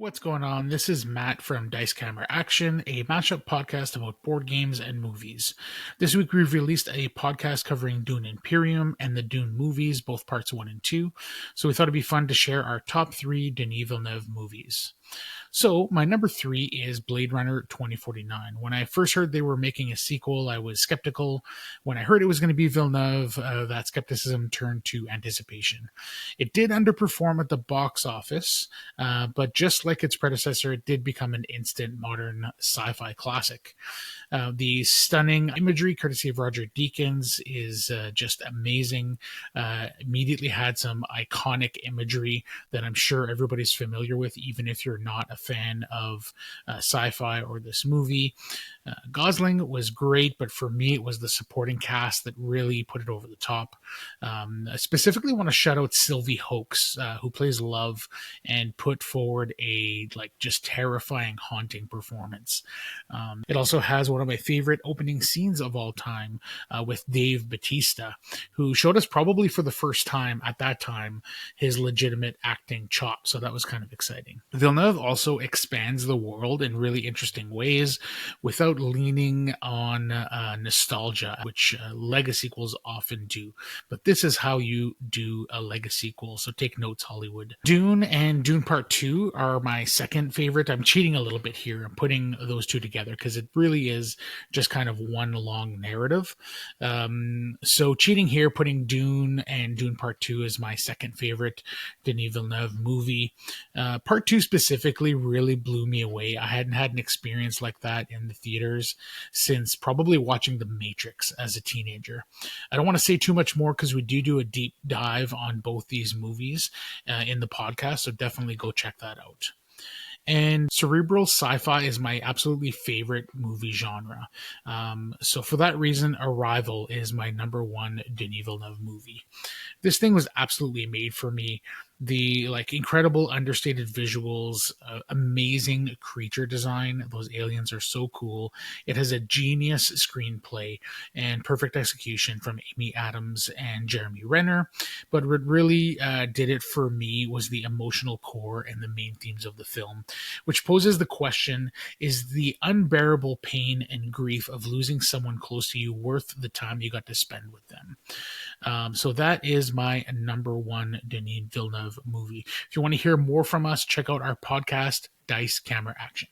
What's going on? This is Matt from Dice Camera Action, a mashup podcast about board games and movies. This week we've released a podcast covering Dune Imperium and the Dune movies, both parts 1 and 2. So we thought it'd be fun to share our top 3 Denis Villeneuve movies. So my number 3 is Blade Runner 2049. When I first heard they were making a sequel, I was skeptical. When I heard it was going to be Villeneuve, that skepticism turned to anticipation. It did underperform at the box office, but just like its predecessor, it did become an instant modern sci-fi classic. The stunning imagery, courtesy of Roger Deakins, is just amazing. Immediately had some iconic imagery that I'm sure everybody's familiar with, even if you're not a fan of sci-fi or this movie. Gosling was great, but for me, it was the supporting cast that really put it over the top. I specifically want to shout out Sylvie Hoeks, who plays Love, and put forward a just terrifying, haunting performance. It also has one of my favorite opening scenes of all time with Dave Bautista, who showed us probably for the first time at that time his legitimate acting chops. So that was kind of exciting. Villeneuve also expands the world in really interesting ways without leaning on nostalgia, which Lego sequels often do. But this is how you do a Lego sequel, so take notes, Hollywood. Dune and Dune Part 2 are my second favorite. I'm cheating a little bit here. I'm putting those two together because it really is just kind of one long narrative. So cheating here, putting Dune and Dune Part 2 is my second favorite Denis Villeneuve movie. Part 2 specifically really blew me away. I hadn't had an experience like that in the theaters since probably watching The Matrix as a teenager. I don't want to say too much more because we do a deep dive on both these movies in the podcast, so definitely go check that out. And cerebral sci-fi is my absolutely favorite movie genre. So for that reason, Arrival is my number one Denis Villeneuve movie. This thing was absolutely made for me. The incredible understated visuals, amazing creature design. Those aliens are so cool. It has a genius screenplay and perfect execution from Amy Adams and Jeremy Renner. But what really did it for me was the emotional core and the main themes of the film, which poses the question, is the unbearable pain and grief of losing someone close to you worth the time you got to spend with them? So that is my number one Denis Villeneuve movie. If you want to hear more from us, check out our podcast, Dice Camera Action.